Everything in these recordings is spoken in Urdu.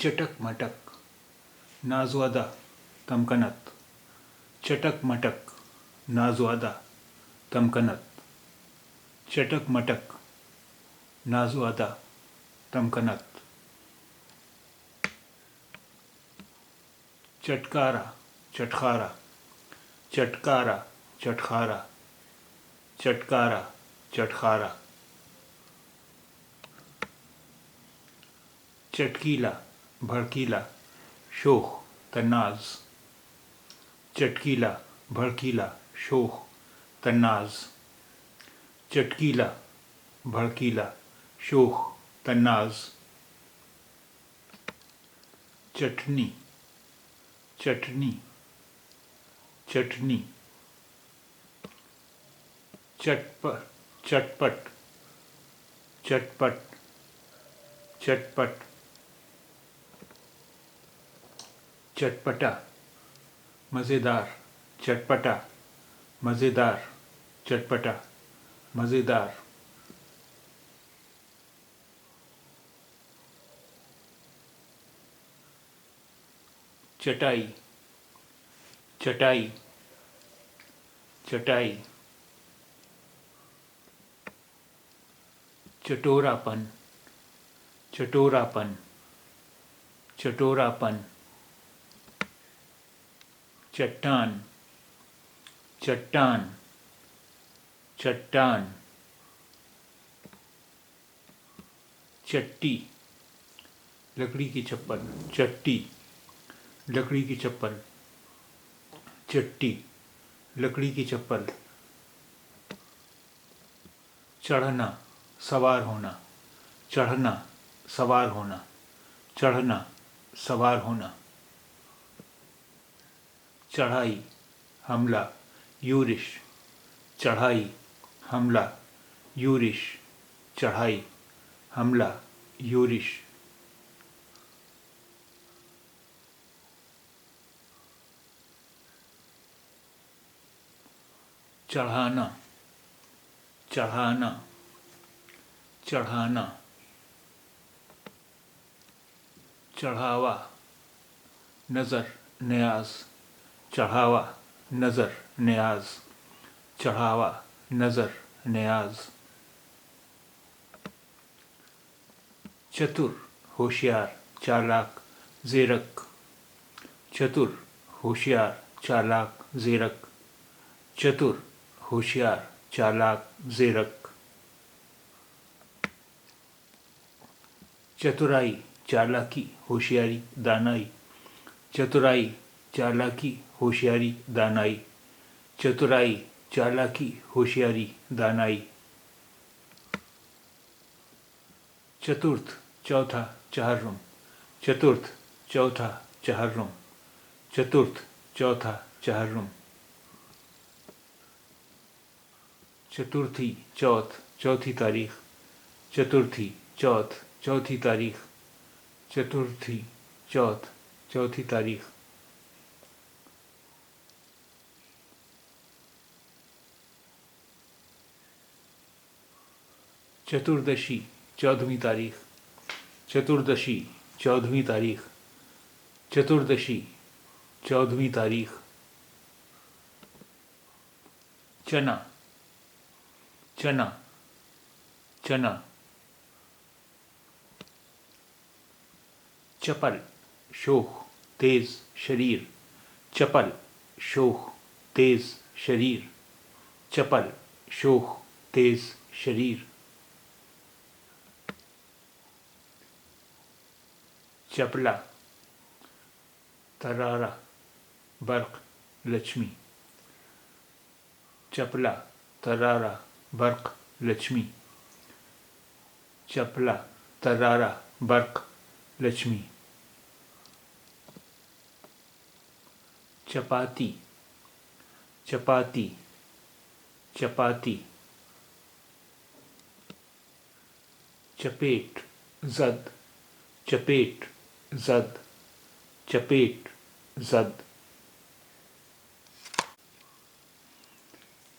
چٹک مٹک نازوادہ تمکنت چٹک مٹک نازوادہ تمکنت چٹک مٹک نازوادہ تمکنت چٹکارا چٹخارا چٹکارا چٹخارا چٹکارا چٹخارا چٹکیلا بھڑکیلا شوخ طناز چٹکیلا بھڑکیلا شوخ طناز چٹکیلا بھڑکیلا شوخ طناز چٹنی چٹنی چٹنی چٹپٹ چٹپٹ چٹپٹ چٹپٹا مزیدار چٹپٹا مزیدار چٹپٹا مزیدار چٹائی چٹائی چٹائی چٹورا پن چٹورا پن چٹورا پن چٹان چٹان چٹان چٹی لکڑی کی چپل چٹی لکڑی کی چپل چٹی لکڑی کی چپل چڑھنا سوار ہونا چڑھنا سوار ہونا چڑھنا سوار ہونا چڑھائی حملہ یورش چڑھائی حملہ یورش چڑھائی حملہ یورش چڑھانا چڑھانا چڑھانا چڑھاوا نظر نیاز چڑھاوا نظر نیاز چڑھاوا نظر نیاز چتر ہوشیار چالاک زیرک چتر ہوشیار چالاک زیرک چتر ہوشیار چالاک زیرک چترائی چالاکی ہوشیاری دانائی چترائی چالاکی ہوشیاری دانائی چترائی چالاکی ہوشیاری دانائی چترتھ چوتھا چہرم چترتھ چوتھا چہرم چترتھ چوتھا چہرم چترتھی چوتھ چوتھی تاریخ چترتھی چوتھ چوتھی تاریخ چترتھی چوتھ چوتھی تاریخ چتردشی چودھویں تاریخ چتردشی چودھویں تاریخ چتردشی چودھویں تاریخ چنا چنا چنا چپل شوخ تیز شریر چپل شوخ تیز شریر چپل شوخ تیز شریر چپلا ترارا برق لچمی چپلا ترارا برق لچمی چپلا ترارا برق لچمی چپاتی چپاتی چپاتی چپیٹ زد چپیٹ زد چپیٹ زد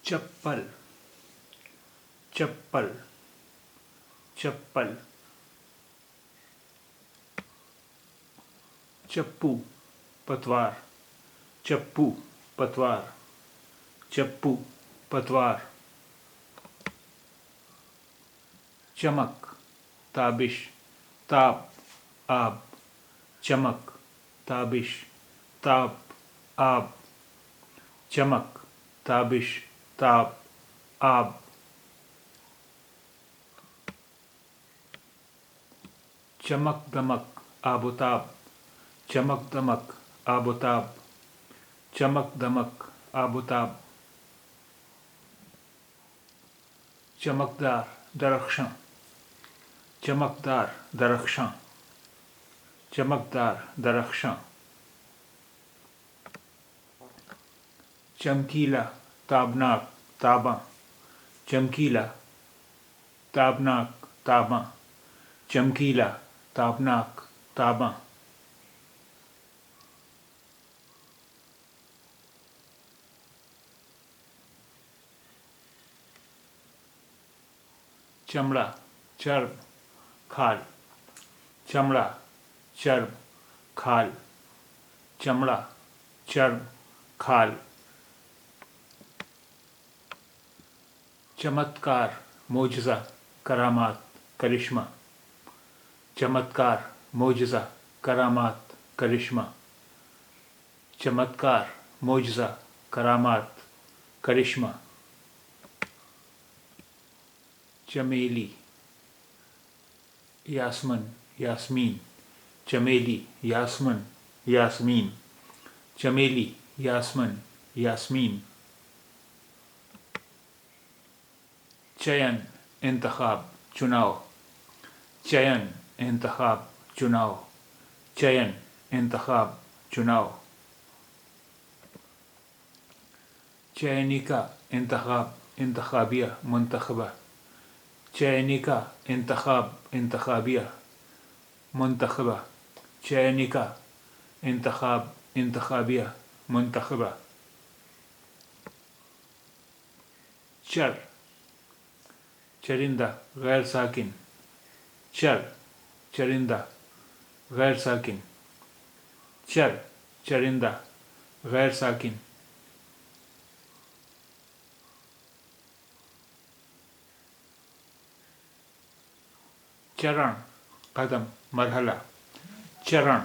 چپل چپل چپل چپو پتوار چپو پتوار چپو پتوار چمک تابش تاب آب چمک تابش تاب آب چمک تابش تاب آب چمک دمک آب و تاب چمک دمک آب و تاب چمک دمک آب و تاب چمکدار درخشاں چمکدار درخشاں چمکدار درخشاں چمکیلا تابناک تاباں چمکیلا تابناک تاباں چمکیلا تابناک تاباں چمڑا چرب کھال چمڑا چرب کھال چمڑا چرب کھال چمتکار معجزہ کرامات کرشمہ چمتکار معجزہ کرامات کرشمہ چمتکار معجزہ کرامات کرشمہ چمیلی یاسمن یاسمین چمیلی یاسمن یاسمین چمیلی یاسمن یاسمین چین انتخاب چناؤ چین انتخاب چناؤ چین انتخاب چناؤ چینیکا انتخاب انتخابیہ منتخبہ چینیکا انتخاب انتخابیہ منتخبہ چینیکا انتخاب انتخابیہ منتخبہ چر چرندہ غیر ساکن چر چرندہ غیر ساکن چر چرندہ غیر ساکن چرن قدم مرحلہ چرن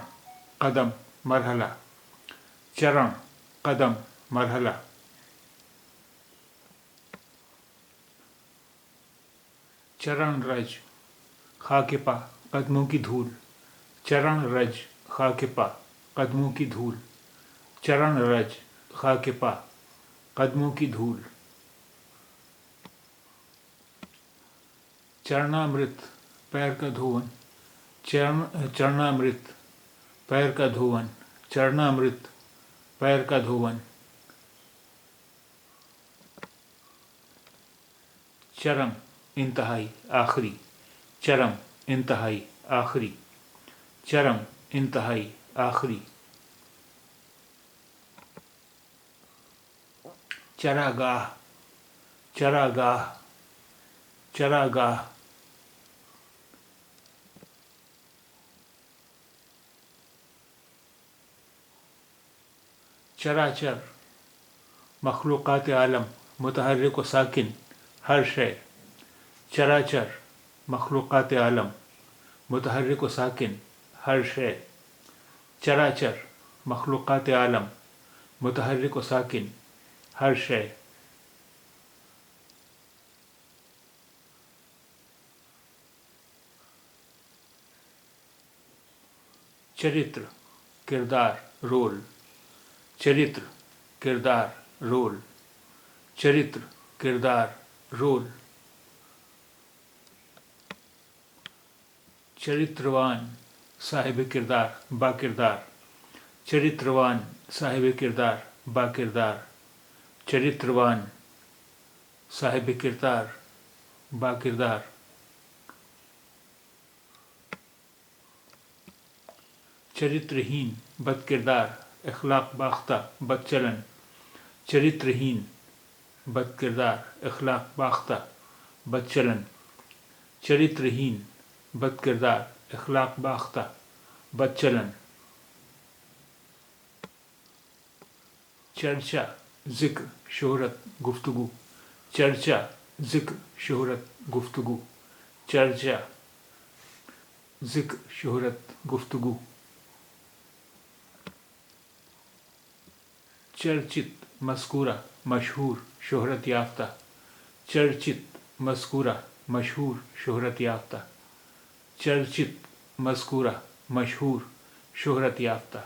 قدم مرحلہ چرن قدم مرحلہ چرن رج خاک پا قدموں کی دھول چرن رج خاک پا قدموں کی دھول چرن رج خاک پا قدموں کی دھول چرنامرت پیر کا دھون چرنامرت پیر کا دھون چرنامرت پیر کا دھون چرم انتہائی آخری چرم انتہائی آخری چرم انتہائی آخری چراگاہ چراگاہ چراگاہ چراچر مخلوقات عالم متحرک و ساکن ہر شے چراچر مخلوقات عالم متحرک و ساکن ہر شے چراچر مخلوقات عالم متحرک و ساکن ہر شے چرتر کردار رول چرتر کردار رول چرتر کردار رول چرتروان صاحب کردار با کردار چرتروان صاحب کردار با کردار چرتروان صاحب کردار با کردار چرترہین بد کردار اخلاق باختہ بد چلن چرترہین بد کردار اخلاق باختہ بد چلن چرترہین بد کردار اخلاق باختہ بد چلن چرچا ذکر شہرت گفتگو چرچا ذکر شہرت گفتگو چرچا ذکر شہرت گفتگو چرچت مذکورہ مشہور شہرت یافتہ چرچت مذکورہ مشہور شہرت یافتہ چرچت مذکورہ مشہور شہرت یافتہ